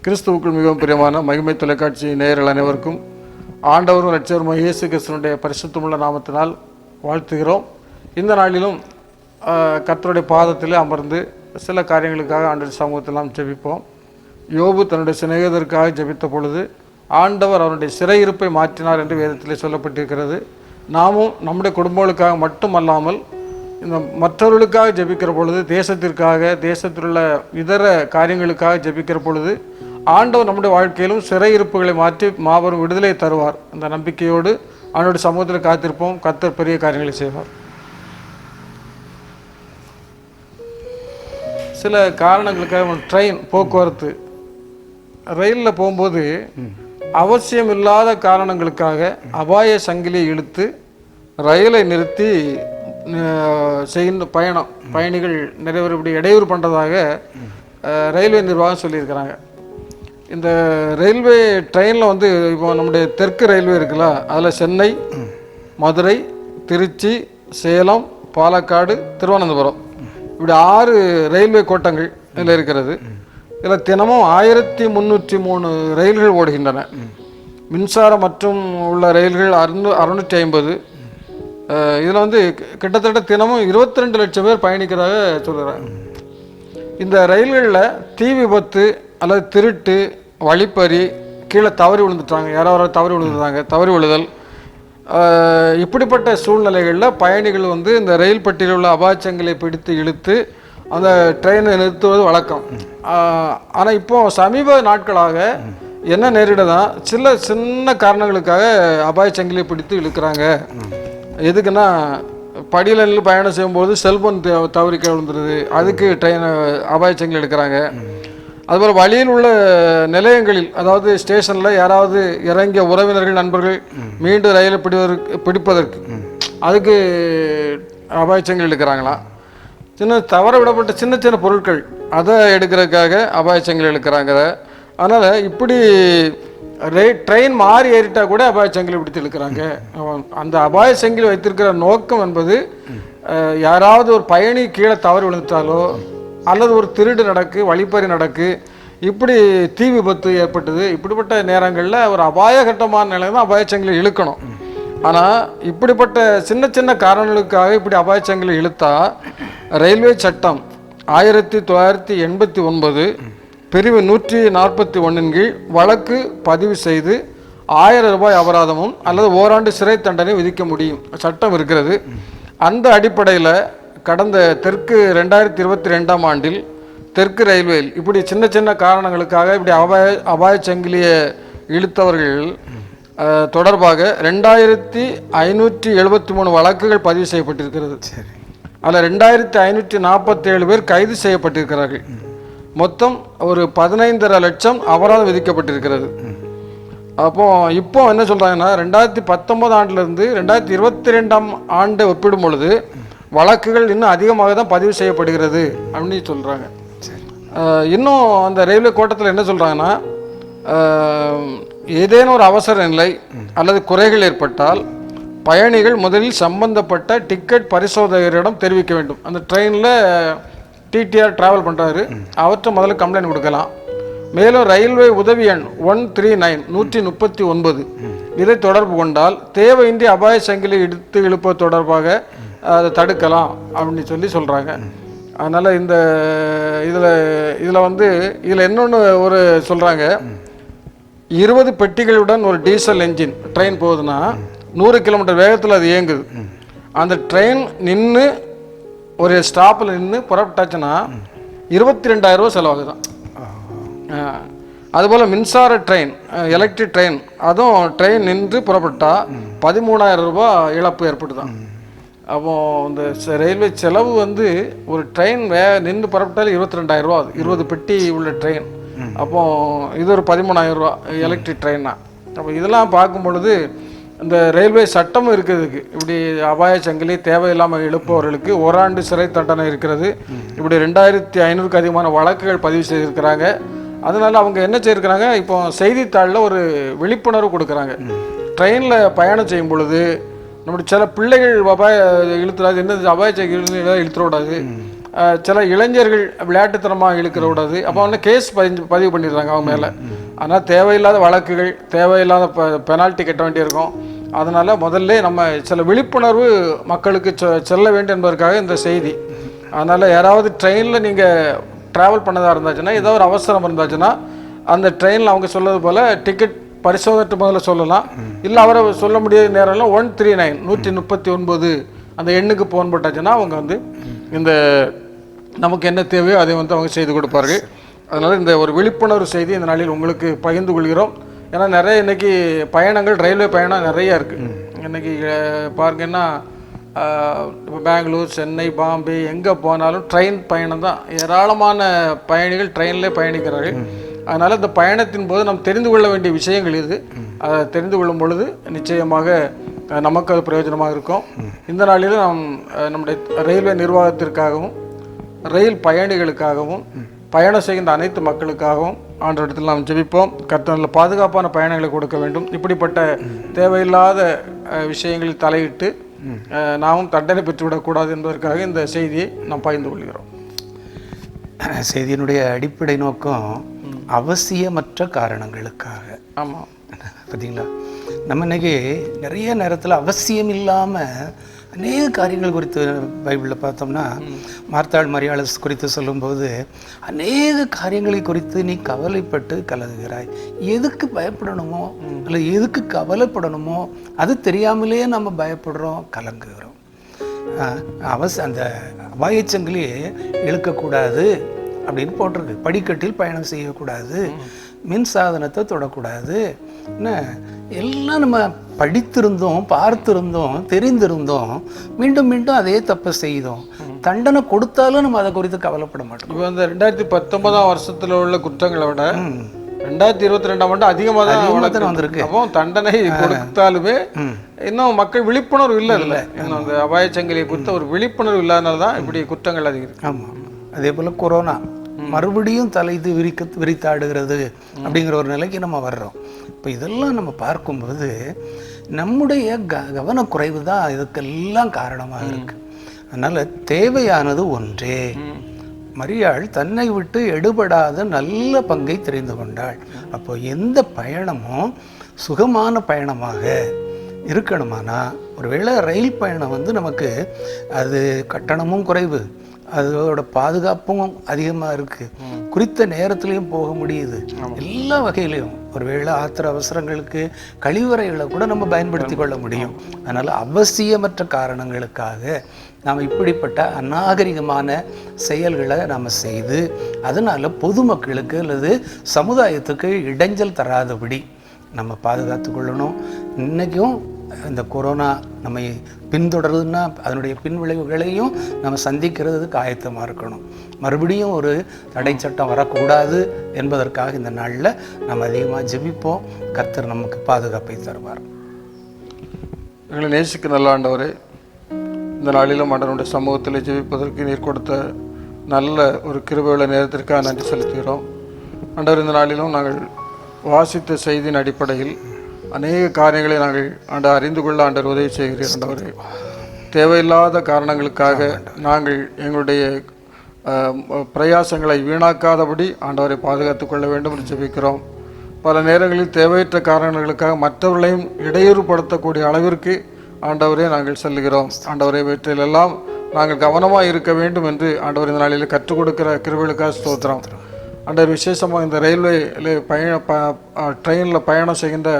கிறிஸ்துவுக்குள் மிகவும் பிரியமான மகிமை தொலைக்காட்சி நேயர்கள் அனைவருக்கும் ஆண்டவரும் இரட்சகருமாகிய இயேசு கிறிஸ்துவினுடைய பரிசுத்தமுள்ள நாமத்தினால் வாழ்த்துகிறோம். இந்த நாளிலும் கர்த்தருடைய பாதத்தில் அமர்ந்து சில காரியங்களுக்காக ஆண்டவர் சமூகத்தில் நாம் ஜெபிப்போம். யோபு தன்னுடைய சிநேகிதருக்காக ஜெபித்த பொழுது ஆண்டவர் அவருடைய சிறையிருப்பை மாற்றினார் என்று வேதத்தில் சொல்லப்பட்டிருக்கிறது. நாமும் நம்முடைய குடும்பங்களுக்காக மட்டுமல்லாமல் இந்த மற்றவர்களுக்காக ஜெபிக்கிற பொழுது, தேசத்திற்காக, தேசத்தில் உள்ள இதர காரியங்களுக்காக ஜெபிக்கிற பொழுது ஆண்டவர் நம்முடைய வாழ்க்கையிலும் சிறையிருப்புகளை மாற்றி மாபெரும் விடுதலை தருவார். அந்த நம்பிக்கையோடு அவனுடைய சமூகத்தில் காத்திருப்போம். கர்த்தர் பெரிய காரியங்களை செய்வார். சில காரணங்களுக்காக ட்ரெயின் போக்குவரத்து, ரயிலில் போகும்போது அவசியம் இல்லாத காரணங்களுக்காக அபாய சங்கிலியை இழுத்து ரயிலை நிறுத்தி செய்கின்ற பயணிகள் நிறைய பேர் இப்படி இடையூறு பண்ணுறதாக ரயில்வே நிர்வாகம் சொல்லியிருக்கிறாங்க. இந்த ரயில்வே ட்ரெயினில் வந்து இப்போ நம்முடைய தெற்கு ரயில்வே இருக்குல்ல, அதில் சென்னை, மதுரை, திருச்சி, சேலம், பாலக்காடு, திருவனந்தபுரம் இப்படி 6 ரயில்வே கோட்டங்கள் இதில் இருக்கிறது. இதில் தினமும் 1303 ரயில்கள் ஓடுகின்றன. மின்சாரம் மற்றும் உள்ள ரயில்கள் 650. இதில் வந்து கிட்டத்தட்ட தினமும் 22 லட்சம் பேர் பயணிக்கிறதாக சொல்கிறாங்க. இந்த ரயில்களில் தீ விபத்து அல்லது திருட்டு, வழிப்பறி, கீழே தவறி விழுந்துட்டாங்க, யாராவது தவறி விழுந்துட்டாங்க, தவறி விழுதல், இப்படிப்பட்ட சூழ்நிலைகளில் பயணிகள் வந்து இந்த ரயில் பட்டியலில் உள்ள அபாயச்சங்களை பிடித்து இழுத்து அந்த ட்ரெயினை நிறுத்துவது வழக்கம். ஆனால் இப்போ சமீப நாட்களாக என்ன நேரிடதான் சின்ன காரணங்களுக்காக அபாயச்சங்கிலியை பிடித்து இழுக்கிறாங்க. எதுக்குன்னா, படியில் நின்று பயணம் செய்யும்போது செல்போன் தவறி விழுந்துருது, அதுக்கு ட்ரெயின் அபாயச்சங்கிலி எடுக்கிறாங்க. அதுபோல் வழியில் உள்ள நிலையங்களில், அதாவது ஸ்டேஷனில் யாராவது இறங்கிய உறவினர்கள், நண்பர்கள் மீண்டும் ரயிலை பிடிப்பதற்கு அதுக்கு அபாயச்சங்கிலி எடுக்கிறாங்களாம். தவற விடப்பட்ட சின்ன சின்ன பொருட்கள் அதை எடுக்கிறதுக்காக அபாயச்சங்கிலி எடுக்கிறாங்க. அதனால் இப்படி ட்ரெயின் மாறி ஏறிட்டா கூட அபாயச்சங்கிலி பிடித்து இழுக்கிறாங்க. அந்த அபாயச்சங்கிலி வைத்திருக்கிற நோக்கம் என்பது, யாராவது ஒரு பயணி கீழே தவறி விழுந்துட்டாலோ அல்லது ஒரு திருடு நடக்கு, வழிப்பறி நடக்கு, இப்படி தீ விபத்து ஏற்பட்டது, இப்படிப்பட்ட நேரங்களில் ஒரு அபாயகட்டமான நிலையில் தான் அபாயச்சங்கிலி இழுக்கணும். ஆனால் இப்படிப்பட்ட சின்ன சின்ன காரணங்களுக்காக இப்படி அபாயச்சங்கிலி இழுத்தா ரயில்வே சட்டம் 1989 பிரிவு 141 கீழ் வழக்கு பதிவு செய்து 1000 ரூபாய் அபராதமும் அல்லது ஓராண்டு சிறை தண்டனை விதிக்க முடியும் சட்டம் இருக்கிறது. அந்த அடிப்படையில் கடந்த 2022 ஆண்டில் தெற்கு ரயில்வேயில் இப்படி சின்ன சின்ன காரணங்களுக்காக இப்படி அபாயச்சங்கிலியை இழுத்தவர்கள் தொடர்பாக 2573 வழக்குகள் பதிவு செய்யப்பட்டிருக்கிறது. அதில் 2547 பேர் கைது செய்யப்பட்டிருக்கிறார்கள். மொத்தம் ஒரு 15.5 லட்சம் அபராதம் விதிக்கப்பட்டிருக்கிறது. இப்போ என்ன சொல்கிறாங்கன்னா, 2019 ஆண்டிலிருந்து 2022 ஆண்டை ஒப்பிடும் பொழுது வழக்குகள் இன்னும் அதிகமாக தான் பதிவு செய்யப்படுகிறது அப்படின்னு சொல்கிறாங்க. இன்னும் அந்த ரயில்வே கோட்டத்தில் என்ன சொல்கிறாங்கன்னா, ஏதேனும் ஒரு அவசர நிலை அல்லது குறைகள் ஏற்பட்டால் பயணிகள் முதலில் சம்பந்தப்பட்ட டிக்கெட் பரிசோதகரிடம் தெரிவிக்க வேண்டும். அந்த ட்ரெயினில் டிடிஆர் ட்ராவல் பண்ணுறாரு, அவற்றை முதல்ல கம்ப்ளைண்ட் கொடுக்கலாம். மேலும் ரயில்வே உதவி எண் 139 இதை தொடர்பு கொண்டால் தேவையின்றி அபாய சங்கிலி இழுப்பது தொடர்பாக அதை தடுக்கலாம் அப்படின்னு சொல்கிறாங்க. அதனால் இந்த இதில் வந்து இதில் இன்னொன்று ஒரு சொல்கிறாங்க, 20 பெட்டிகளுடன் ஒரு டீசல் என்ஜின் ட்ரெயின் போகுதுன்னா 100 கிலோமீட்டர் வேகத்தில் அது இயங்குது. அந்த ட்ரெயின் நின்று ஒரு ஸ்டாப்பில் நின்று புறப்பட்டாச்சுன்னா 22,000 ரூபா செலவாகுதான். அதுபோல் மின்சார ட்ரெயின், எலக்ட்ரிக் ட்ரெயின், அதுவும் ட்ரெயின் நின்று புறப்பட்டால் 13,000 ரூபா இழப்பு ஏற்பட்டுதான். அப்போது இந்த ரயில்வே செலவு வந்து ஒரு ட்ரெயின் நின்று புறப்பட்டாலும் 22,000 ரூபா, 20 பெட்டி உள்ள ட்ரெயின். அப்போது இது ஒரு 13,000 ரூபா எலக்ட்ரிக் ட்ரெயின்னா. அப்போ இதெல்லாம் பார்க்கும் பொழுது இந்த ரயில்வே சட்டமும் இருக்கிறதுக்கு, இப்படி அபாய சங்கிலி தேவையில்லாமல் இழுப்பவர்களுக்கு ஓராண்டு சிறை தண்டனை இருக்கிறது. இப்படி 2500க்கு அதிகமான வழக்குகள் பதிவு செய்திருக்கிறாங்க. அதனால் அவங்க என்ன செய்திருக்கிறாங்க, இப்போ செய்தித்தாளில் ஒரு விழிப்புணர்வு கொடுக்குறாங்க. ட்ரெயினில் பயணம் செய்யும் பொழுது நம்முடைய சில பிள்ளைகள் அபாய இழுத்துறாது, என்ன அபாய சங்கிலி இழுத்துடக்கூடாது, சில இளைஞர்கள் விளையாட்டுத்தனமாக இழுக்கிற விடாது. அப்போ வந்து கேஸ் பதிவு பண்ணிடுறாங்க அவங்க மேலே. ஆனால் தேவையில்லாத வழக்குகள், தேவையில்லாத பெனால்ட்டி கட்ட வேண்டியிருக்கும். அதனால் முதல்ல நம்ம சில விழிப்புணர்வு மக்களுக்கு செல்ல வேண்டும் என்பதற்காக இந்த செய்தி. அதனால் யாராவது ட்ரெயினில் நீங்கள் ட்ராவல் பண்ணதாக இருந்துச்சுன்னா, ஏதோ ஒரு அவசரம் இருந்துச்சுன்னா, அந்த ட்ரெயினில் அவங்க சொல்வது போல் டிக்கெட் பரிசோதனை முதல்ல சொல்லலாம். இல்லை அவரை சொல்ல முடியாத நேரம்லாம் 139 139 அந்த எண்ணுக்கு ஃபோன் போட்டாச்சுன்னா அவங்க வந்து இந்த நமக்கு என்ன தேவையோ அதை வந்து அவங்க செய்து கொடுப்பார்கள். அதனால் இந்த ஒரு விழிப்புணர்வு செய்தி இந்த நாளில் உங்களுக்கு பகிர்ந்து கொள்கிறோம். ஏன்னா நிறைய இன்றைக்கி பயணங்கள், ரயில்வே பயணம் நிறையா இருக்குது. இன்றைக்கி பாருங்கன்னா இப்போ பெங்களூர், சென்னை, பாம்பே எங்கே போனாலும் ட்ரெயின் பயணம் தான். ஏராளமான பயணிகள் ட்ரெயின்லேயே பயணிக்கிறார்கள். அதனால் இந்த பயணத்தின் போது நாம் தெரிந்து கொள்ள வேண்டிய விஷயங்கள் இது. அதை தெரிந்து கொள்ளும் பொழுது நிச்சயமாக நமக்கு அது பிரயோஜனமாக இருக்கும். இந்த நாளில் நாம் நம்முடைய ரயில்வே நிர்வாகத்திற்காகவும் ரயில் பயணிகளுக்காகவும் பயணம் செய்கின்ற அனைத்து மக்களுக்காகவும் ஆண்டவரிடத்தில் நாம் ஜெபிப்போம். கர்த்தர் பாதுகாப்பான பயணங்களை கொடுக்க வேண்டும். இப்படிப்பட்ட தேவையில்லாத விஷயங்களில் தலையிட்டு நாமும் தண்டனை பெற்றுவிடக்கூடாது என்பதற்காக இந்த செய்தியை நாம் பகிர்ந்து கொள்கிறோம். செய்தியினுடைய அடிப்படை நோக்கம் அவசியமற்ற காரணங்களுக்காக. ஆமாம், பார்த்தீங்களா, நம்ம இன்னைக்கு நிறைய நேரத்தில் அவசியம் இல்லாமல் அநேக காரியங்கள் குறித்து பைபிளில் பார்த்தோம்னா, மார்த்தாள் மரியாள் குறித்து சொல்லும்போது அநேக காரியங்களை குறித்து நீ கவலைப்பட்டு கலங்குகிறாய். எதுக்கு பயப்படணுமோ இல்லை எதுக்கு கவலைப்படணுமோ அது தெரியாமலேயே நம்ம பயப்படுறோம், கலங்குகிறோம். அந்த அபாயச்சங்கிலே இழுக்கக்கூடாது அப்படின்னு போட்டிருக்கு. படிக்கட்டில் பயணம் செய்யக்கூடாது, மின் சாதனத்தை தொடக்கூடாது. என்ன எல்லாம் நம்ம படித்திருந்தோம், பார்த்திருந்தோம், தெரிந்திருந்தோம், மீண்டும் மீண்டும் அதே தப்பை செய்தோம். தண்டனை கொடுத்தாலும் நம்ம அதை குறித்து கவலைப்பட மாட்டோம். இப்போ இந்த 2019 வருஷத்தில் உள்ள குற்றங்களை விட 2022 ஆண்டு அதிகமாக தான் வந்திருக்கு. அப்போ தண்டனை கொடுத்தாலுமே இன்னும் மக்கள் விழிப்புணர்வு இல்லை. இன்னும் அந்த அபாயச்சங்கிலியை குறித்த ஒரு விழிப்புணர்வு இல்லாதனால தான் இப்படி குற்றங்கள் அதிகம். ஆமாம், அதே போல் கொரோனா மறுபடியும் தலைது விரித்தாடுகிறது அப்படிங்கிற ஒரு நிலைக்கு நம்ம வர்றோம். இப்போ இதெல்லாம் நம்ம பார்க்கும்போது நம்முடைய கவனக்குறைவு தான் இதுக்கெல்லாம் காரணமாக இருக்கு. அதனால் தேவையானது ஒன்றே. மரியாள் தன்னை விட்டு எடுபடாத நல்ல பங்கை தெரிந்து கொண்டாள். அப்போ எந்த பயணமும் சுகமான பயணமாக இருக்கணுமானா, ஒருவேளை ரயில் பயணம் வந்து நமக்கு அது கட்டணமும் குறைவு, அதோட பாதுகாப்பும் அதிகமாக இருக்குது, குறித்த நேரத்துலையும் போக முடியுது, எல்லா வகையிலையும். ஒருவேளை ஆத்திர அவசரங்களுக்கு கழிவறைகளை கூட நம்ம பயன்படுத்தி கொள்ள முடியும். அதனால் அவசியமற்ற காரணங்களுக்காக நாம் இப்படிப்பட்ட அநாகரிகமான செயல்களை நாம் செய்து அதனால் பொதுமக்களுக்கு அல்லது சமுதாயத்துக்கு இடைஞ்சல் தராதபடி நம்ம பாதுகாத்து கொள்ளணும். இன்றைக்கும் இந்த கொரோனா நம்மை பின்தொடருதுன்னா அதனுடைய பின்விளைவுகளையும் நம்ம சந்திக்கிறதுக்கு ஆயத்தமாக இருக்கணும். மறுபடியும் ஒரு தடை சட்டம் வரக்கூடாது என்பதற்காக இந்த நாளில் நம்ம அதிகமாக ஜெபிப்போம். கர்த்தர் நமக்கு பாதுகாப்பை தருவார். எங்களை நேசிக்க நல்ல ஆண்டவரே, இந்த நாளிலும் ஆண்டவருடைய சமூகத்தில் ஜெபிப்பதற்கு நீர் கொடுத்த நல்ல ஒரு கிருபையுள்ள நேரத்திற்காக நன்றி செலுத்துகிறோம். ஆண்டவர், இந்த நாளிலும் நாங்கள் வாசித்த செய்தியின் அடிப்படையில் அநேக காரியங்களை நாங்கள் அறிந்து கொள்ள ஆண்டவர் உதவி செய்கிறீர். ஆண்டவரே, தேவையில்லாத காரணங்களுக்காக நாங்கள் எங்களுடைய பிரயாசங்களை வீணாக்காதபடி ஆண்டவரை பாதுகாத்து கொள்ள வேண்டும் என்று ஜெபிக்கிறோம். பல நேரங்களில் தேவையற்ற காரணங்களுக்காக மற்றவர்களையும் இடையூறுபடுத்தக்கூடிய அளவிற்கு ஆண்டவரே நாங்கள் செல்கிறோம். ஆண்டவரை வீட்டிலெல்லாம் நாங்கள் கவனமாக இருக்க வேண்டும் என்று ஆண்டவர் இந்த நாளில் கற்றுக் கொடுக்கிற கிருபைகளுக்காக ஸ்தோத்திரம். ஆண்டவர், விசேஷமாக இந்த ரயில்வே ட்ரெயினில் பயணம் செய்கின்ற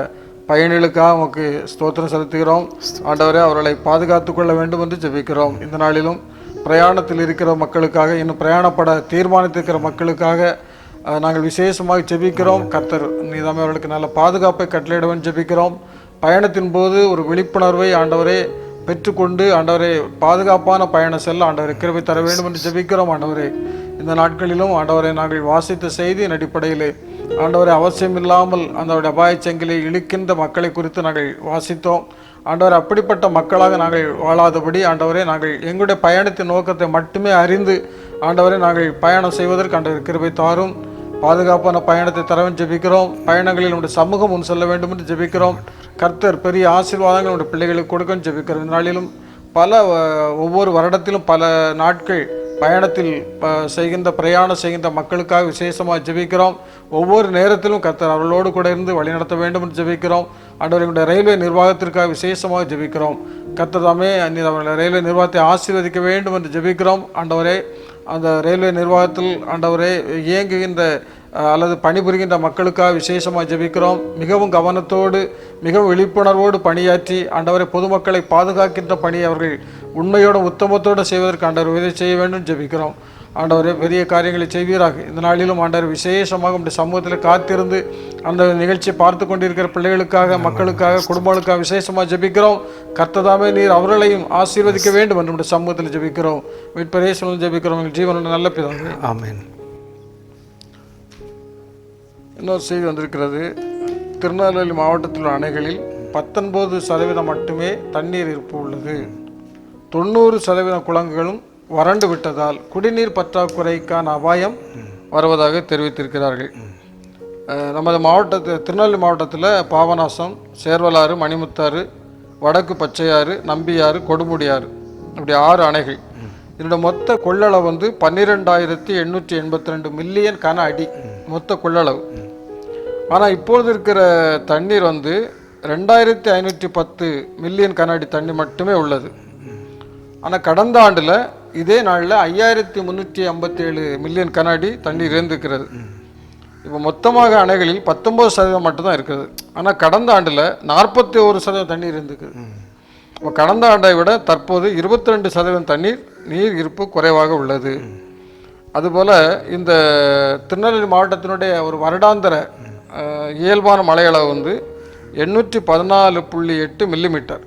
பயணிகளுக்காக நமக்கு ஸ்தோத்திரம் செலுத்துகிறோம். ஆண்டவரே, அவர்களை பாதுகாத்து கொள்ள வேண்டும் என்று ஜெபிக்கிறோம். இந்த நாளிலும் பிரயாணத்தில் இருக்கிற மக்களுக்காக, இன்னும் பிரயாணப்பட தீர்மானித்திருக்கிற மக்களுக்காக நாங்கள் விசேஷமாக ஜெபிக்கிறோம். கர்த்தர் நீதாமே அவர்களுக்கு நல்ல பாதுகாப்பை கட்டளையிடவும் ஜெபிக்கிறோம். பயணத்தின் போது ஒரு விழிப்புணர்வை ஆண்டவரே பெற்றுக்கொண்டு ஆண்டவரே பாதுகாப்பான பயணம் செல்ல ஆண்டவரை கிருபை தர வேண்டும் என்று ஜெபிக்கிறோம். ஆண்டவரே, இந்த நாட்களிலும் ஆண்டவரை நாங்கள் வாசித்த செய்தியின் அடிப்படையிலே ஆண்டவரை அவசியம் இல்லாமல் அந்த அபாயச்சங்கிலை இழுக்கின்ற மக்களை குறித்து நாங்கள் வாசித்தோம். ஆண்டவர், அப்படிப்பட்ட மக்களாக நாங்கள் வாழாதபடி ஆண்டவரே நாங்கள் எங்களுடைய பயணத்தின் நோக்கத்தை மட்டுமே அறிந்து ஆண்டவரை நாங்கள் பயணம் செய்வதற்கு ஆண்டவர் கிருபை தாரும். பாதுகாப்பான பயணத்தை தரவும் ஜெபிக்கிறோம். பயணங்களில் நம்முடைய சமூகம் முன் செல்ல வேண்டும் என்று ஜெபிக்கிறோம். கர்த்தர் பெரிய ஆசீர்வாதங்கள் நம்முடைய பிள்ளைகளுக்கு கொடுக்கும் ஜெபிக்கிறோம். இந்த நாளிலும் ஒவ்வொரு வருடத்திலும் பல நாட்கள் பயணத்தில் பிரயாணம் செய்கின்ற மக்களுக்காக விசேஷமாக ஜெபிக்கிறோம். ஒவ்வொரு நேரத்திலும் கர்த்தர் அவர்களோடு கூட இருந்து வழிநடத்த வேண்டும் என்று ஜெபிக்கிறோம். ஆண்டவர்களுடைய ரயில்வே நிர்வாகத்திற்காக விசேஷமாக ஜெபிக்கிறோம். கர்த்தர் தாமே அவர்கள் ரயில்வே நிர்வாகத்தை ஆசீர்வதிக்க வேண்டும் என்று ஜெபிக்கிறோம். ஆண்டவரே, அந்த ரயில்வே நிர்வாகத்தில் ஆண்டவரே இயங்குகின்ற அல்லது பணிபுரிகின்ற மக்களுக்காக விசேஷமாக ஜெபிக்கிறோம். மிகவும் கவனத்தோடு மிகவும் விழிப்புணர்வோடு பணியாற்றி ஆண்டவரை பொதுமக்களை பாதுகாக்கின்ற பணியை அவர்கள் உண்மையோடு உத்தமத்தோடு செய்வதற்கு ஆண்டவர் உதவி செய்ய வேண்டும் ஜெபிக்கிறோம். ஆண்டவரே, பெரிய காரியங்களை செய்வீராக. இந்த நாளிலும் ஆண்டவர் விசேஷமாக உடைய சமூகத்தில் காத்திருந்து அந்த நிகழ்ச்சியை பார்த்து கொண்டிருக்கிற பிள்ளைகளுக்காக, மக்களுக்காக, குடும்பங்களுக்காக விசேஷமாக ஜெபிக்கிறோம். கர்த்ததாமே நீர் அவர்களையும் ஆசீர்வதிக்க வேண்டும் என்று உடைய சமூகத்தில் ஜெபிக்கிறோம். மீட்பரே சொல்ல ஜெபிக்கிறோம். எங்கள் ஜீவனுடைய நல்ல பிதாவே, ஆமென். இன்னொரு செய்தி வந்திருக்கிறது. திருநெல்வேலி மாவட்டத்தில் உள்ள அணைகளில் 19% மட்டுமே தண்ணீர் இருப்பு உள்ளது. 90% குளங்களும் வறண்டு விட்டதால் குடிநீர் பற்றாக்குறைக்கான அபாயம் வருவதாக தெரிவித்திருக்கிறார்கள். நமது திருநெல்வேலி மாவட்டத்தில் பாபநாசம், சேர்வலாறு, மணிமுத்தாறு, வடக்கு பச்சையாறு, நம்பியாறு, கொடுமுடியாறு, இப்படி 6 அணைகள். இதோட மொத்த கொள்ளளவு 12,882 மில்லியன் கன அடி மொத்த கொள்ளளவு. ஆனால் இப்பொழுது இருக்கிற தண்ணீர் 2,510 மில்லியன் கன அடி தண்ணி மட்டுமே உள்ளது. ஆனால் கடந்த ஆண்டில் இதே நாளில் 5,357 மில்லியன் கன அடி தண்ணீர் இருந்திருக்கிறது. இப்போ மொத்தமாக அணைகளில் 19% மட்டும்தான் இருக்குது. ஆனால் கடந்த ஆண்டில் 41% தண்ணீர் இருந்திருக்குது. இப்போ கடந்த ஆண்டை விட தற்போது 22% நீர் இருப்பு குறைவாக உள்ளது. அதுபோல் இந்த திருநெல்வேலி மாவட்டத்தினுடைய ஒரு வருடாந்திர இயல்பான மழையளவு 814.8 மில்லிமீட்டர்.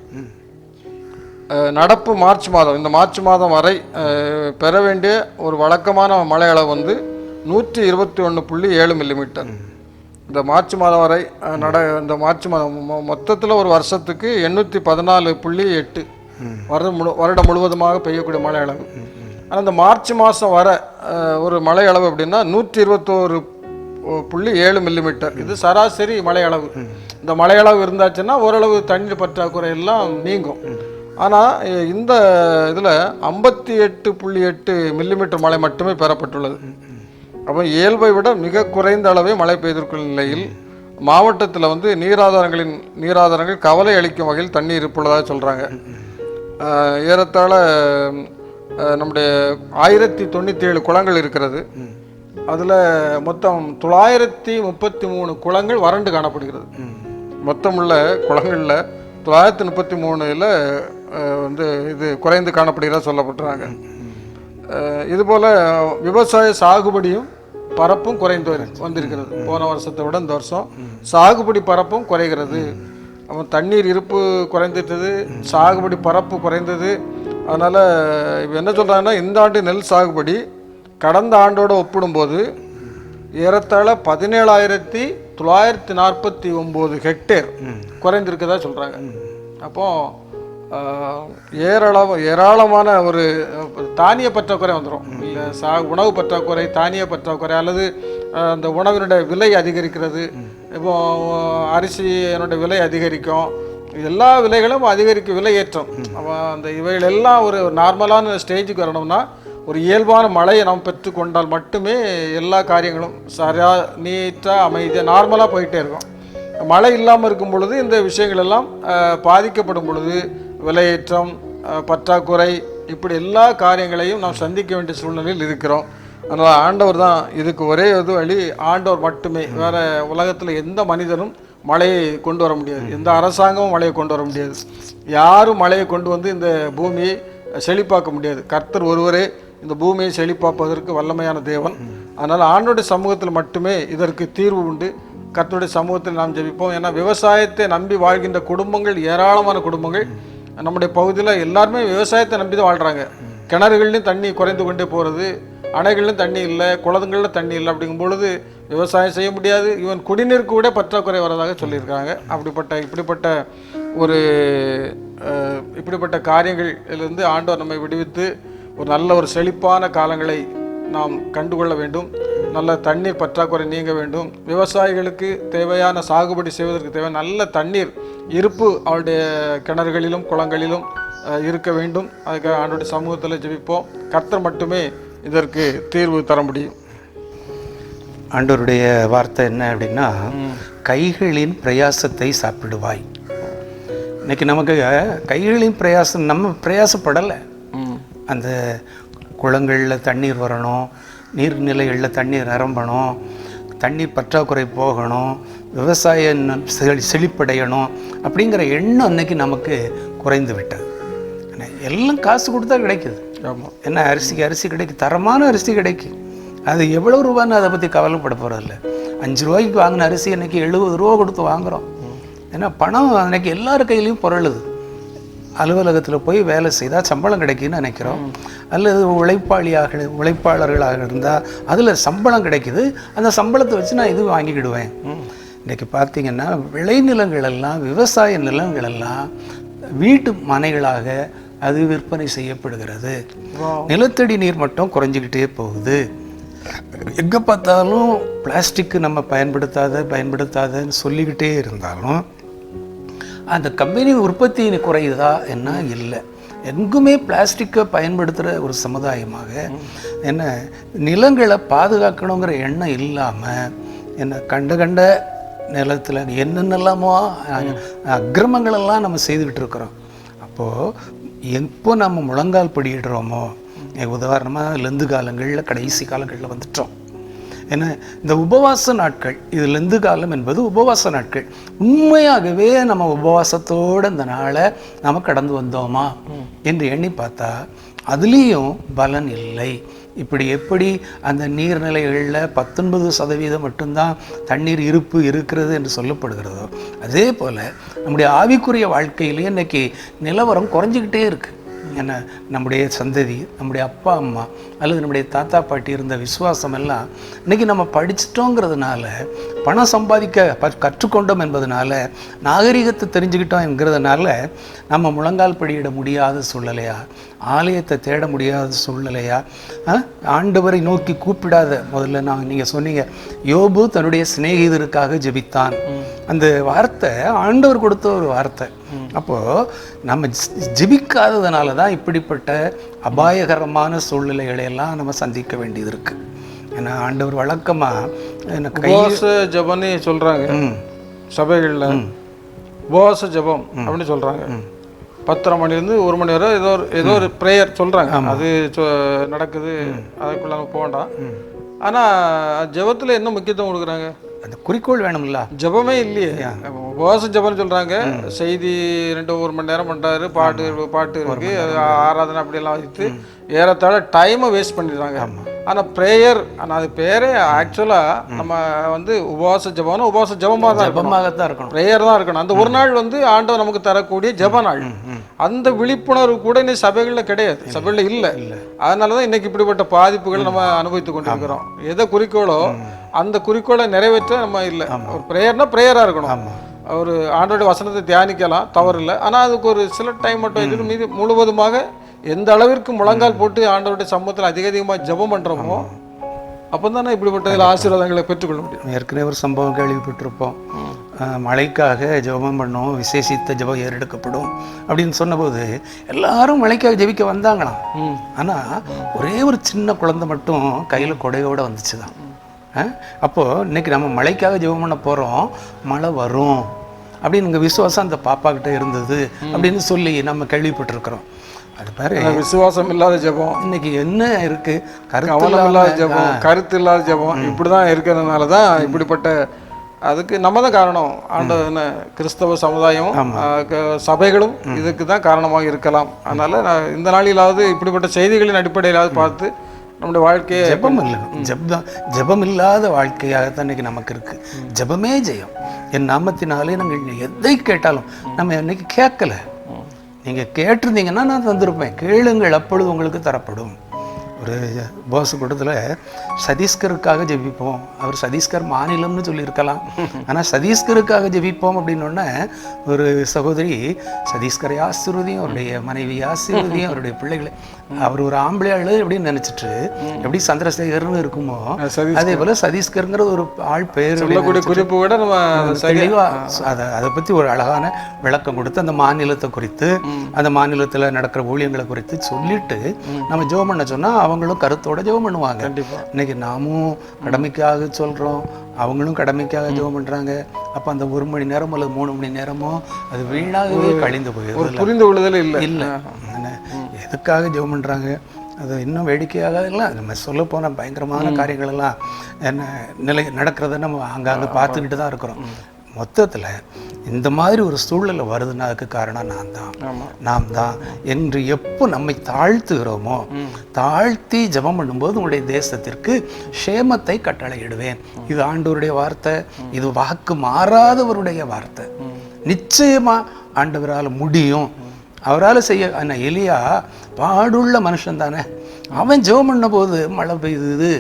நடப்பு மார்ச் மாதம், இந்த மார்ச் மாதம் வரை பெற வேண்டிய ஒரு வழக்கமான மழை அளவு 121.7 மில்லிமீட்டர். இந்த மார்ச் மாதம் வரை இந்த மார்ச் மாதம் மொத்தத்தில் ஒரு வருஷத்துக்கு 814.8 வருடம் முழுவதுமாக பெய்யக்கூடிய மழை அளவு. ஆனால் இந்த மார்ச் மாதம் வர ஒரு மழை அளவு அப்படின்னா 121.7 மில்லிமீட்டர். இது சராசரி மழை அளவு. இந்த மழை அளவு இருந்தாச்சுன்னா ஓரளவு தண்ணீர் பற்றாக்குறை எல்லாம் நீங்கும். ஆனால் இந்த இதில் 58.8 மில்லிமீட்டர் மழை மட்டுமே பெறப்பட்டுள்ளது. அப்போ இயல்பை விட மிக குறைந்த அளவே மழை பெய்திருக்கும் நிலையில் மாவட்டத்தில் நீராதாரங்கள் கவலை அளிக்கும் வகையில் தண்ணீர் இருப்புள்ளதாக சொல்கிறாங்க. ஏறத்தாழ நம்முடைய 1097 குளங்கள் இருக்கிறது. அதில் மொத்தம் 933 குளங்கள் வறண்டு காணப்படுகிறது. மொத்தம் உள்ள குளங்களில் 933 இது குறைந்து காணப்படுகிறதா சொல்லப்பட்டுறாங்க. இதுபோல் விவசாய சாகுபடியும் பரப்பும் குறைந்து வந்திருக்கிறது. போன வருஷத்தை விட இந்த வருஷம் சாகுபடி பரப்பும் குறைகிறது. அவன் தண்ணீர் இருப்பு குறைந்துட்டது, சாகுபடி பரப்பு குறைந்தது. அதனால் இப்போ என்ன சொல்கிறாங்கன்னா, இந்த ஆண்டு நெல் சாகுபடி கடந்த ஆண்டோடு ஒப்பிடும்போது ஏறத்தாழ 17,949 ஹெக்டேர் குறைந்திருக்கதா சொல்கிறாங்க. அப்போது ஏராளமான ஒரு தானிய பற்றாக்குறை வந்துடும். இல்லை உணவு பற்றாக்குறை, தானிய பற்றாக்குறை, அல்லது அந்த உணவினுடைய விலை அதிகரிக்கிறது. இப்போ அரிசியினுடைய விலை அதிகரிக்கும். எல்லா விலைகளும் அதிகரிக்கும், விலை ஏற்றம். அந்த இவைகள் எல்லாம் ஒரு நார்மலான ஸ்டேஜுக்கு வரணும்னா ஒரு இயல்பான மழையை நாம் பெற்றுக்கொண்டால் மட்டுமே எல்லா காரியங்களும் சரியாக நீட்டாக அமைதியாக நார்மலாக போயிட்டே இருக்கும். மழை இல்லாமல் இருக்கும் பொழுது இந்த விஷயங்கள் எல்லாம் பாதிக்கப்படும் பொழுது விலையேற்றம், பற்றாக்குறை, இப்படி எல்லா காரியங்களையும் நாம் சந்திக்க வேண்டிய சூழ்நிலையில் இருக்கிறோம். அதனால் ஆண்டவர் தான் இதுக்கு ஒரே இது வழி, ஆண்டவர் மட்டுமே. வேறு உலகத்தில் எந்த மனிதனும் மழையை கொண்டு வர முடியாது, எந்த அரசாங்கமும் மழையை கொண்டு வர முடியாது, யாரும் மழையை கொண்டு வந்து இந்த பூமியை செழிப்பாக்க முடியாது. கர்த்தர் ஒருவரே இந்த பூமியை செழிப்பாப்பதற்கு வல்லமையான தேவன். அதனால் ஆண்டோடைய சமூகத்தில் மட்டுமே இதற்கு தீர்வு உண்டு. கர்த்தருடைய சமூகத்தில் நாம் ஜெபிப்போம். ஏன்னா விவசாயத்தை நம்பி வாழ்கின்ற குடும்பங்கள், ஏராளமான குடும்பங்கள் நம்முடைய பகுதியில் எல்லாருமே விவசாயத்தை நம்பி தான் வாழ்கிறாங்க. கிணறுகள்லையும் தண்ணி குறைந்து கொண்டே போகிறது, அணைகள்லையும் தண்ணி இல்லை, குளங்களில் தண்ணி இல்லை. அப்படிங்கும் பொழுது விவசாயம் செய்ய முடியாது. ஈவன் குடிநீருக்கு கூட பற்றாக்குறை வரதாக சொல்லியிருக்காங்க. இப்படிப்பட்ட காரியங்களிலிருந்து ஆண்டவர் நம்மை விடுவித்து ஒரு நல்ல ஒரு செழிப்பான காலங்களை நாம் கண்டுகொள்ள வேண்டும். நல்ல தண்ணீர் பற்றாக்குறை நீங்க வேண்டும். விவசாயிகளுக்கு தேவையான சாகுபடி செய்வதற்கு தேவையான நல்ல தண்ணீர் இருப்பு அவருடைய கிணறுகளிலும் குளங்களிலும் இருக்க வேண்டும். அதுக்காக ஆண்டோடைய சமூகத்தில் ஜெபிப்போம். கர்த்தர் மட்டுமே இதற்கு தீர்வு தர முடியும். ஆண்டவருடைய வார்த்தை என்ன அப்படின்னா, கைகளின் பிரயாசத்தை சாப்பிடுவாய். இன்னைக்கு நமக்கு கைகளின் பிரயாசம், நம்ம பிரயாசப்படலை. அந்த குளங்களில் தண்ணீர் வரணும், நீர்நிலைகளில் தண்ணீர் நிரம்பணும், தண்ணீர் பற்றாக்குறை போகணும், விவசாயம் செழிப்படையணும் அப்படிங்கிற எண்ணம் அன்னைக்கு நமக்கு குறைந்து விட்டது. எல்லாம் காசு கொடுத்தா கிடைக்குது. ஆமாம். என்ன அரிசி கிடைக்கும், தரமான அரிசி கிடைக்கும். அது எவ்வளோ ரூபான்னு அதை பற்றி கவலைப்பட போகிறதில்ல. 5 ரூபாய்க்கு வாங்கின அரிசி அன்றைக்கி 70 ரூபா கொடுத்து வாங்குகிறோம். ஏன்னா பணம் அன்றைக்கி எல்லார் கையிலையும் புரளுது. அலுவலகத்தில் போய் வேலை செய்தால் சம்பளம் கிடைக்குன்னு நினைக்கிறோம். அல்லது உழைப்பாளர்களாக இருந்தால் அதில் சம்பளம் கிடைக்குது. அந்த சம்பளத்தை வச்சு நான் இது வாங்கிக்கிடுவேன். இன்றைக்கி பார்த்திங்கன்னா விளைநிலங்கள் எல்லாம், விவசாய நிலங்கள் எல்லாம் வீட்டு மனைகளாக அது விற்பனை செய்யப்படுகிறது. நிலத்தடி நீர் மட்டும் குறைஞ்சிக்கிட்டே போகுது. எங்கே பார்த்தாலும் பிளாஸ்டிக்கு நம்ம பயன்படுத்தாதன்னு சொல்லிக்கிட்டே இருந்தாலும் அந்த கம்பெனி உற்பத்தி குறையுதா என்ன? இல்லை. எங்குமே பிளாஸ்டிக்கை பயன்படுத்துகிற ஒரு சமுதாயமாக என்ன நிலங்களை பாதுகாக்கணுங்கிற எண்ணம் இல்லாமல் என்ன கண்ட நிலத்தில் என்னென்னலாமோ அக்கிரமங்களெல்லாம் நம்ம செய்துக்கிட்டு இருக்கிறோம். அப்போது எப்போ நம்ம முழங்கால் படியிடுறோமோ, உதாரணமாக லெந்து காலங்களில் கடைசி காலங்களில் வந்துட்டோம். ஏன்னா இந்த உபவாச நாட்கள், இது லெந்து காலம் என்பது உபவாச நாட்கள். உண்மையாகவே நம்ம உபவாசத்தோடு இந்த நாளை நம்ம கடந்து வந்தோமா என்று எண்ணி பார்த்தா அதுலேயும் பலன் இல்லை. இப்படி எப்படி அந்த நீர்நிலைகளில் 19% மட்டும்தான் தண்ணீர் இருப்பு இருக்கிறது என்று சொல்லப்படுகிறதோ, அதே போல் நம்முடைய ஆவிக்குரிய வாழ்க்கையிலேயே இன்றைக்கி நிலவரம் குறைஞ்சிக்கிட்டே இருக்குது. ஏன்னா நம்முடைய சந்ததி, நம்முடைய அப்பா அம்மா அல்லது நம்முடைய தாத்தா பாட்டி இருந்த விசுவாசம் எல்லாம் இன்றைக்கி நம்ம படிச்சிட்டோங்கிறதுனால, பணம் சம்பாதிக்க கற்றுக்கொண்டோம் என்பதனால, நாகரிகத்தை தெரிஞ்சுக்கிட்டோம் என்கிறதுனால நம்ம முழங்கால் படியிட முடியாத சூழ்நிலையா, ஆலயத்தை தேட முடியாத சூழ்நிலையா, ஆண்டவரை நோக்கி கூப்பிடாத, முதல்ல நீங்கள் சொன்னீங்க யோபு தன்னுடைய சிநேகிதருக்காக ஜெபித்தான். அந்த வார்த்தை ஆண்டவர் கொடுத்த ஒரு வார்த்தை. அப்போது நம்ம ஜெபிக்காததுனால தான் இப்படிப்பட்ட அபாயகரமான சூழ்நிலைகளை எல்லாம் நம்ம சந்திக்க வேண்டியது இருக்குது. ஏன்னா ஆண்டவர் வழக்கமாக உபவாச ஜபம்னு சொல்கிறாங்க சபைகளில். உபவாச ஜபம் அப்படின்னு சொல்கிறாங்க. 10:30 மணிலேருந்து 1 மணி வரை ஏதோ ஒரு ப்ரேயர் சொல்கிறாங்க. அது நடக்குது, அதுக்குள்ள நம்ம போக வேண்டாம். ஆனால் ஜபத்தில் என்ன முக்கியத்துவம் கொடுக்குறாங்க? அந்த குறிக்கோள் வேணும்ல. ஜபமே இல்லையே. உபவாச ஜபம்னு சொல்கிறாங்க. செய்தி 2-1 மணி நேரம் பண்ணுறாரு, பாட்டு இருக்கு, ஆராதனை அப்படியெல்லாம் வைத்து ஏறத்தாழ டைமை வேஸ்ட் பண்ணிடுறாங்க. ஆனால் ப்ரேயர், ஆனால் அது பேரே ஆக்சுவலாக நம்ம உபவாச ஜபம்னா உபவாச ஜபமாகத்தான் இருக்கணும், ப்ரேயர் தான் இருக்கணும். அந்த ஒரு நாள் ஆண்டவர் நமக்கு தரக்கூடிய ஜப நாள். அந்த விழிப்புணர்வு கூட இன்னைக்கு சபைகளில் கிடையாது, சபைகளில் இல்லை. அதனால தான் இன்னைக்கு இப்படிப்பட்ட பாதிப்புகள் நம்ம அனுபவித்து கொண்டிருக்கிறோம். எதை குறிக்கோளோ அந்த குறிக்கோளை நிறைவேற்ற நம்ம இல்லை. ஒரு ப்ரேயர்னா ப்ரேயராக இருக்கணும். ஒரு ஆண்டோட வசனத்தை தியானிக்கலாம், தவறு இல்லை. ஆனால் அதுக்கு ஒரு சில டைம் மட்டும் இது மீது முழுவதுமாக எந்த அளவிற்கு முழங்கால் போட்டு ஆண்டவருடைய சமூகத்தில் அதிகமாக ஜெபம் பண்ணுறோமோ அப்போ தானே இப்படிப்பட்ட ஆசீர்வாதங்களை பெற்றுக்கொள்ள முடியும். ஏற்கனவே ஒரு சம்பவம் கேள்விப்பட்டிருப்போம். மழைக்காக ஜெபம் பண்ணோம், விசேஷித்த ஜெபம் ஏறெடுக்கப்படும் அப்படின்னு சொன்னபோது எல்லாரும் மழைக்காக ஜெபிக்க வந்தாங்களாம். ஆனால் ஒரே ஒரு சின்ன குழந்தை மட்டும் கையில் கொடையோடு வந்துச்சு தான். அப்போது இன்றைக்கி நம்ம மழைக்காக ஜெபம் பண்ண போகிறோம், மழை வரும் அப்படின்னு இங்கே விசுவாசம் அந்த பாப்பா கிட்ட இருந்தது அப்படின்னு சொல்லி நம்ம கேள்விப்பட்டிருக்கிறோம். அது பாரு, விசுவாசம் இல்லாத ஜெபம் இன்னைக்கு என்ன இருக்கு, கருத்து இல்லாத ஜெபம், கருத்து இல்லாத ஜெபம் இப்படிதான் இருக்கிறதுனால தான் இப்படிப்பட்ட, அதுக்கு நம்ம தான் காரணம். ஆண்டவர் கிறிஸ்தவ சமுதாயம் சபைகளும் இதுக்கு தான் காரணமாக இருக்கலாம். அதனால நான் இந்த நாளிலாவது இப்படிப்பட்ட செய்திகளின் அடிப்படையிலாவது பார்த்து நம்முடைய வாழ்க்கையை, ஜெபம் இல்லை, ஜெபம் இல்லாத வாழ்க்கையாகத்தான் இன்னைக்கு நமக்கு இருக்கு. ஜெபமே ஜெயம். என் நாமத்தினாலே நாங்கள் எதை கேட்டாலும் நம்ம இன்னைக்கு கேட்கல. நீங்கள் கேட்டிருந்தீங்கன்னா நான் தந்திருப்பேன். கேளுங்கள் அப்பொழுது உங்களுக்கு தரப்படும். ஒரு போஸ் கூட்டத்தில் சத்தீஸ்கருக்காக ஜெபிப்போம், அவர் சத்தீஸ்கர் மாநிலம்னு சொல்லியிருக்கலாம், ஆனால் சத்தீஸ்கருக்காக ஜெபிப்போம் அப்படின்னோடனே ஒரு சகோதரி சத்தீஸ்கரை ஆசீர்வதியும், அவருடைய மனைவி ஆசீர்வதியும், அவருடைய பிள்ளைகளை, அவர் ஒரு ஆம்பளை ஆளு அப்படின்னு நினச்சிட்டு எப்படி சந்திரசேகர்னு இருக்குமோ அதே போல் சத்தீஸ்கருங்கிற ஒரு ஆள் பெயர் குறிப்பு கூட நம்ம தெளிவாக அதை பற்றி ஒரு அழகான விளக்கம் கொடுத்து அந்த மாநிலத்தை குறித்து அந்த மாநிலத்தில் நடக்கிற ஊழியங்களை குறித்து சொல்லிட்டு நம்ம ஜெபம் பண்ண சொன்னால் அவங்களும் கருத்தோட ஜெபம் பண்ணுவாங்க. இன்னைக்கு நாமும் கடமைக்காக சொல்கிறோம், அவங்களும் கடமைக்காக ஜெபம் பண்ணுறாங்க. அப்போ அந்த 1 மணி நேரம் அல்லது 3 மணி நேரமோ அது வீணாகவே கழிந்து போயிடுது. புரிந்து கொள்ளுதல் இல்லை. எதுக்காக ஜெபம் பண்ணுறாங்க அது இன்னும் வேடிக்கையாக இல்லை. நம்ம சொல்ல போன பயங்கரமான காரியங்கள் எல்லாம் என்ன நடக்கிறத நம்ம அங்கங்கே பார்த்துக்கிட்டு தான் இருக்கிறோம். மொத்தத்தில் இந்த மாதிரி ஒரு சூழ்நிலை வருதுன்னா அதுக்கு காரணம் நாம் தான் என்று எப்போ நம்மை தாழ்த்துகிறோமோ, தாழ்த்தி ஜெபம் பண்ணும்போது உங்களுடைய தேசத்திற்கு க்ஷேமத்தை கட்டளையிடுவேன். இது ஆண்டவருடைய வார்த்தை, இது வாக்கு மாறாதவருடைய வார்த்தை. நிச்சயமா ஆண்டவரால் முடியும், அவரால் செய்ய. எலியா பாடுள்ள மனுஷன் தானே, அவன் ஜெபம் பண்ண போது மழை பெய்யுது,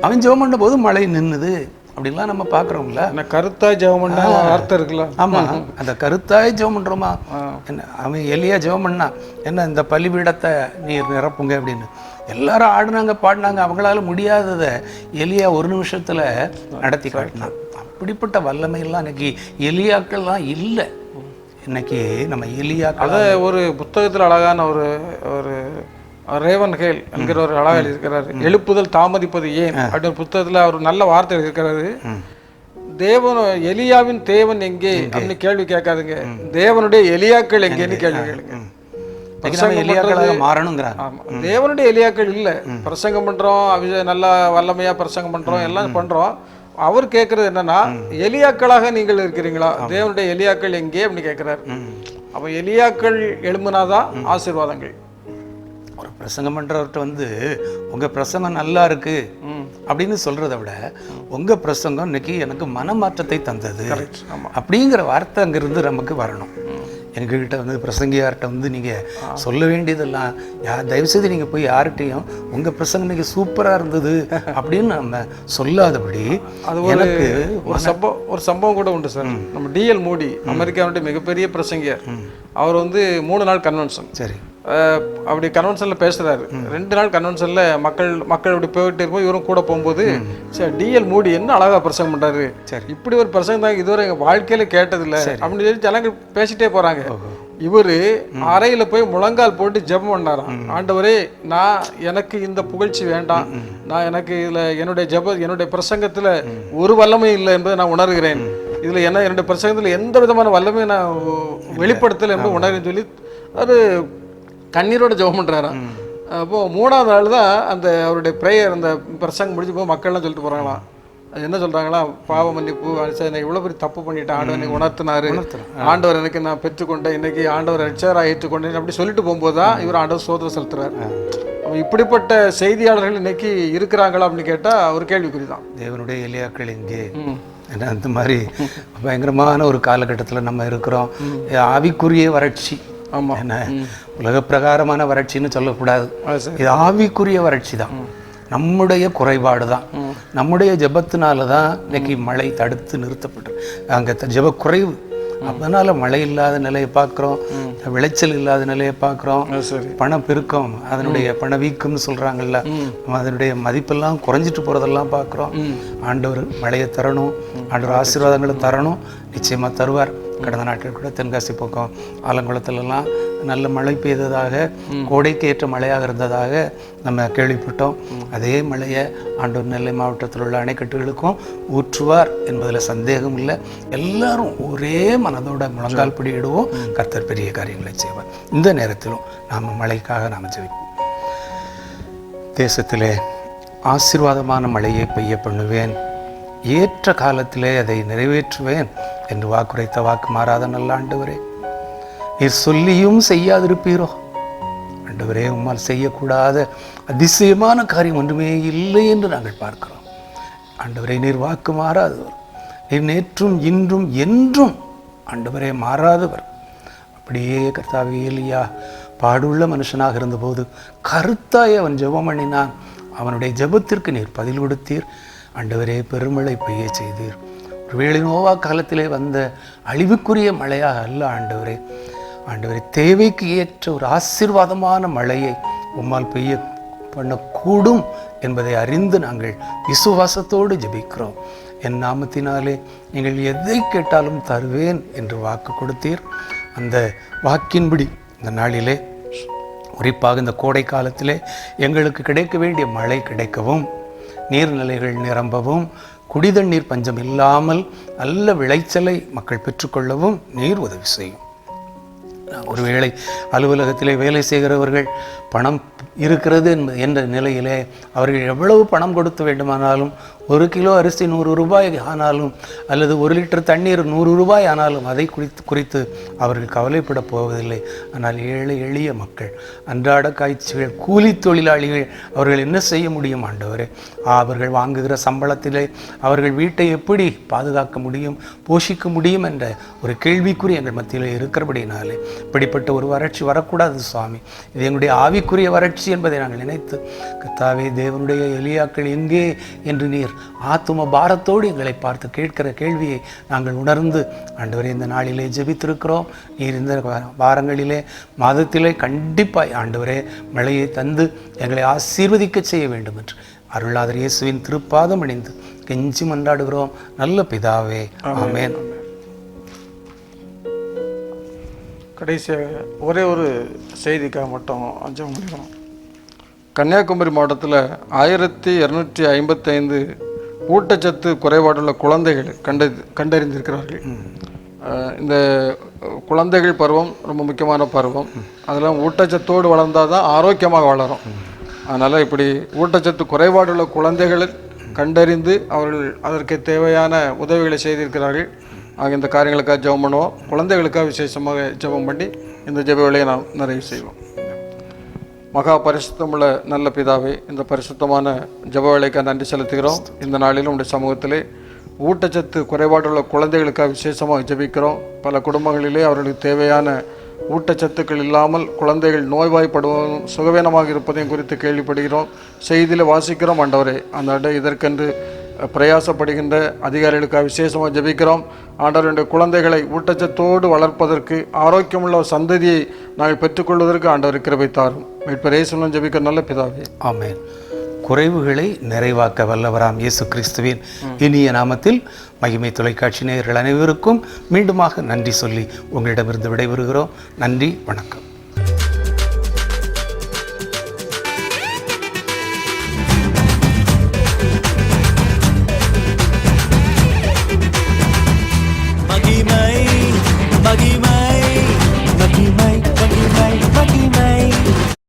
அவன் ஜெபம் பண்ண போது மழை நின்னுது, அப்படின்லாம் நம்ம பார்க்குறோம்ல. கருத்தாய் ஜெபம் பண்ண வார்த்தை இருக்குல்ல. ஆமாம், அந்த கருத்தாய் ஜெபம் பண்ணுறோமா என்ன. அவன் எலியா ஜெபம் பண்ணா என்ன, இந்த பலிபீடத்தை நீர் நிரப்புங்க அப்படின்னு எல்லாரும் ஆடினாங்க பாடினாங்க. அவங்களால முடியாததை எலியா 1 நிமிஷத்தில் நடத்தி காட்டினான். அப்படிப்பட்ட வல்லமையெல்லாம் இன்னைக்கு எலியாக்கள்லாம் இல்லை. இன்னைக்கு நம்ம எலியாக்கள் அதை ஒரு புத்தகத்தில் அழகான ஒரு ரேவன் ஹேல் என்கிற ஒரு அழகாக எழுதியிருக்கிறாரு. எழுப்புதல் தாமதிப்பது ஏன் அப்படின்னு புத்தகத்தில் அவர் நல்ல வார்த்தை எழுதியிருக்கிறாரு. தேவன் எலியாவின் தேவன் எங்கே அப்படின்னு கேள்வி கேட்காதுங்க, தேவனுடைய எலியாக்கள் எங்கேன்னு கேள்வி கேளுங்க. மாறணுங்கிறாங்க. ஆமாம், தேவனுடைய எலியாக்கள் இல்லை. பிரசங்கம் பண்ணுறோம், நல்லா வல்லமையாக பிரசங்கம் பண்ணுறோம், எல்லாம் பண்ணுறோம். அவர் கேட்கறது என்னன்னா, எலியாக்களாக நீங்கள் இருக்கிறீங்களா, தேவனுடைய எலியாக்கள் எங்கே அப்படின்னு கேட்கிறாரு. அப்போ எலியாக்கள் எழும்புனாதான் ஆசீர்வாதங்கள். ஒரு பிரசங்கம் பண்றவர்கிட்ட உங்க பிரசங்கம் நல்லா இருக்கு அப்படின்னு சொல்றதை விட உங்க பிரசங்கம் இன்னைக்கு எனக்கு மனமாற்றத்தை தந்தது அப்படிங்கிற வார்த்தை அங்கிருந்து நமக்கு வரணும். எங்ககிட்ட பிரசங்கியார்கிட்ட நீங்கள் சொல்ல வேண்டியதெல்லாம் தயவுசெய்து நீங்கள் போய் யார்கிட்டையும் உங்கள் பிரசங்கம் இன்னைக்கு சூப்பராக இருந்தது அப்படின்னு நம்ம சொல்லாதபடி. அது ஒரு சம்பவம் கூட உண்டு சார். நம்ம டிஎல் மூடி, அமெரிக்காவுடைய மிகப்பெரிய பிரசங்கியார். அவர் 3 நாள் கன்வென்ஷன். சரி, அப்படி கன்வென்ஷனில் பேசுகிறாரு. 2 நாள் கன்வென்ஷனில் மக்கள் அப்படி போயிட்டு இருக்கும். இவரும் கூட போகும்போது சரி டிஎல் மூடி என்ன அழகாக பிரசங்கம் பண்ணுறாரு, சரி இப்படி ஒரு பிரசங்கம் தான் இதுவரை எங்கள் வாழ்க்கையில் கேட்டதில்லை அப்படின்னு சொல்லி ஜனங்க பேசிட்டே போகிறாங்க. இவர் அறையில் போய் முழங்கால் போட்டு ஜெபம் பண்ணாராம். ஆண்டவரே, எனக்கு இந்த புகழ்ச்சி வேண்டாம், எனக்கு இதில் என்னுடைய பிரசங்கத்தில் ஒரு வல்லமை இல்லை என்பதை நான் உணர்கிறேன். இதில் என்னுடைய பிரசங்கத்தில் எந்த விதமான வல்லமையை நான் வெளிப்படுத்தலை என்பதை உணர்கிறேன்னு சொல்லி அது கண்ணீரோட ஜெபம் பண்ணுறாராம். அப்போது 3ஆவது நாள் தான் அந்த அவருடைய ப்ரேயர், அந்த பிரசங்கம் முடிஞ்சு போய் மக்கள்லாம் சொல்லிட்டு போகிறாங்களாம். அது என்ன சொல்கிறாங்களா, பாவ மன்னிப்பு, நான் இவ்வளோ பெரிய தப்பு பண்ணிட்டேன், ஆண்டவர் எனக்கு உணர்த்தினாரு, ஆண்டவர் எனக்கு நான் பெற்றுக்கொண்டேன், இன்னைக்கு ஆண்டவர் ரட்சகராக ஏற்றுக்கொண்டேன் அப்படி சொல்லிட்டு போகும்போது தான் இவர் ஆண்டவர் சோதனை செலுத்துறாரு. இப்படிப்பட்ட செய்தியாளர்கள் இன்னைக்கு இருக்கிறாங்களா அப்படின்னு கேட்டால் ஒரு கேள்விக்குறி தான். தேவனுடைய எலியாக்கள் எங்கே? ஏன்னா அந்த மாதிரி பயங்கரமான ஒரு காலகட்டத்தில் நம்ம இருக்கிறோம். ஆவிக்குரிய வறட்சி. ஆமாம், என்ன உலக பிரகாரமான வறட்சின்னு சொல்லக்கூடாது, இது ஆவிக்குரிய வறட்சி தான். நம்முடைய குறைபாடு தான், நம்முடைய ஜெபத்தினால தான் இன்னைக்கு மழை தடுத்து நிறுத்தப்பட்டு அங்கே ஜெப குறைவு. அதனால மழை இல்லாத நிலையை பார்க்குறோம், விளைச்சல் இல்லாத நிலையை பார்க்குறோம், பணப்பெருக்கம், அதனுடைய பணவீக்கம்னு சொல்கிறாங்கல்ல, அதனுடைய மதிப்பெல்லாம் குறைஞ்சிட்டு போகிறதெல்லாம் பார்க்குறோம். ஆண்டவர் மழையை தரணும், ஆண்டவர் ஆசீர்வாதங்களை தரணும், நிச்சயமாக தருவார். கடந்த நாட்கள் கூட தென்காசி பக்கம் ஆலங்குளத்திலலாம் நல்ல மழை பெய்ததாக, கோடைக்கு ஏற்ற மழையாக இருந்ததாக நம்ம கேள்விப்பட்டோம். அதே மழையை ஆண்டவர் நெல்லை மாவட்டத்தில் உள்ள அணைக்கட்டுகளுக்கும் ஊற்றுவார் என்பதில் சந்தேகம் இல்லை. எல்லாரும் ஒரே மனதோட முழங்கால் பிடியிடுவோம், கர்த்தர் பெரிய காரியங்களை செய்வார். இந்த நேரத்திலும் நாம் மழைக்காக நாம் ஜெபிப்போம். தேசத்திலே ஆசீர்வாதமான மழையை பெய்ய பண்ணுவேன், ஏற்ற காலத்திலே அதை நிறைவேற்றுவேன் என்று வாக்குரைத்த வாக்கு மாறாத நல்ல ஆண்டவரே, நீர் சொல்லியும் செய்யாதிருப்பீரோ? ஆண்டவரே, உம்மால் செய்யக்கூடாத அதிசயமான காரியம் ஒன்றுமே இல்லை என்று நாங்கள் பார்க்கிறோம். ஆண்டவரே, நீர் வாக்கு மாறாதவர், நீர் நேற்றும் இன்றும் என்றும் ஆண்டவரே மாறாதவர். அப்படியே கர்த்தாவே, எலியா பாடுள்ள மனுஷனாக இருந்தபோது கருத்தாய் அவன் ஜெபம் பண்ணினான். அவனுடைய ஜெபத்திற்கு நீர் பதில் கொடுத்தீர். ஆண்டவரே, பெருமழை பெய்ய செய்தீர். ஒருவேளை நோவா காலத்திலே வந்த அழிவுக்குரிய மழையாக அல்ல ஆண்டவரே. ஆண்டவரே, தேவைக்கு ஏற்ற ஒரு ஆசீர்வாதமான மழையை உம்மால் பெய்ய பண்ணக்கூடும் என்பதை அறிந்து நாங்கள் விசுவாசத்தோடு ஜெபிக்கிறோம். என் நாமத்தினாலே நீங்கள் எதை கேட்டாலும் தருவேன் என்று வாக்கு கொடுத்தீர். அந்த வாக்கின்படி இந்த நாளிலே, குறிப்பாக இந்த கோடை காலத்திலே எங்களுக்கு கிடைக்க வேண்டிய மழை கிடைக்கவும், நீர்நிலைகள் நிரம்பவும், குடிதண்ணீர் பஞ்சம் இல்லாமல் நல்ல விளைச்சலை மக்கள் பெற்றுக்கொள்ளவும் நீர் உதவி செய்யும். ஒருவேளை அலுவலகத்திலே வேலை செய்கிறவர்கள் பணம் இருக்கிறது என்ற நிலையிலே அவர்கள் எவ்வளவு பணம் கொடுத்து வேண்டுமானாலும், 1 கிலோ அரிசி 100 ரூபாய் ஆனாலும், அல்லது 1 லிட்டர் தண்ணீர் 100 ரூபாய் ஆனாலும் அதை குறித்து அவர்கள் கவலைப்பட போவதில்லை. ஆனால் ஏழை எளிய மக்கள், அன்றாட காய்ச்சிகள், கூலி தொழிலாளிகள், அவர்கள் என்ன செய்ய முடியும் ஆண்டவரே? அவர்கள் வாங்குகிற சம்பளத்திலே அவர்கள் வீட்டை எப்படி பாதுகாக்க முடியும், போஷிக்க முடியும் என்ற ஒரு கேள்விக்குறி எங்கள் மத்தியில் இருக்கிறபடினாலே இப்படிப்பட்ட ஒரு வறட்சி வரக்கூடாது சுவாமி. இது எங்களுடைய ஆவிக்குரிய வறட்சி என்பதை நாங்கள் நினைத்து, கர்த்தாவே, தேவனுடைய எலியாக்கள் எங்கே என்று நீர் ஆத்தும பாரத்தோடு எங்களை பார்த்து கேட்கிற கேள்வியை நாங்கள் உணர்ந்து ஆண்டவரே இந்த நாளிலே ஜெபித்திருக்கிறோம். நீர் இந்த வாரங்களிலே, மாதத்திலே கண்டிப்பாய் ஆண்டவரே மழையை தந்து எங்களை ஆசீர்வதிக்க செய்ய வேண்டும் என்று அருளாதர் இயேசுவின் திருப்பாதம் அணிந்து கெஞ்சி மன்றாடுகிறோம் நல்ல பிதாவே, ஆமென். கடைசியாக ஒரே ஒரு செய்திக்காக மட்டும் அஞ்சம் முடியும். கன்னியாகுமரி மாவட்டத்தில் 1255 ஊட்டச்சத்து குறைபாடுள்ள குழந்தைகள் கண்டறிந்திருக்கிறார்கள். இந்த குழந்தைகள் பருவம் ரொம்ப முக்கியமான பருவம். அதெல்லாம் ஊட்டச்சத்தோடு வளர்ந்தால் தான் ஆரோக்கியமாக வளரும். அதனால் இப்படி ஊட்டச்சத்து குறைபாடுள்ள குழந்தைகள் கண்டறிந்து அவர்கள் அதற்கு தேவையான உதவிகளை செய்திருக்கிறார்கள். ஆக இந்த காரியங்களுக்காக ஜெபம் பண்ணுவோம். குழந்தைகளுக்காக விசேஷமாக ஜெபம் பண்ணி இந்த ஜெப வேலையை நாம் நிறைவு செய்வோம். மகா பரிசுத்தமுள்ள நல்ல பிதாவே, இந்த பரிசுத்தமான ஜெப வேலைக்காக நன்றி செலுத்துகிறோம். இந்த நாளிலும் உடைய சமூகத்திலே ஊட்டச்சத்து குறைபாடுள்ள குழந்தைகளுக்காக விசேஷமாக ஜெபிக்கிறோம். பல குடும்பங்களிலே அவர்களுக்கு தேவையான ஊட்டச்சத்துக்கள் இல்லாமல் குழந்தைகள் நோய்வாய்ப்படுவதும் சுகவீனமாக இருப்பதையும் குறித்து கேள்விப்படுகிறோம், செய்தியில் வாசிக்கிறோம். ஆண்டவரே, அந்த இதற்கென்று பிரயாசப்படுகின்ற அதிகாரிகளுக்காக விசேஷமாக ஜெபிக்கிறோம். ஆண்டவருடைய குழந்தைகளை ஊட்டச்சத்தோடு வளர்ப்பதற்கு, ஆரோக்கியமுள்ள சந்ததியை நாங்கள் பெற்றுக்கொள்வதற்கு ஆண்டவர் கிருபை தாரும். மீட்பர் இயேசுவின் ஜெபிக்கிற நல்ல பிதாவே, ஆமென். குறைவுகளை நிறைவாக்க வல்லவராம் இயேசு கிறிஸ்துவின் இனிய நாமத்தில் மகிமை தொலைக்காட்சி நேயர்கள் அனைவருக்கும் மீண்டுமாக நன்றி சொல்லி உங்களிடமிருந்து விடைபெறுகிறோம். நன்றி, வணக்கம்.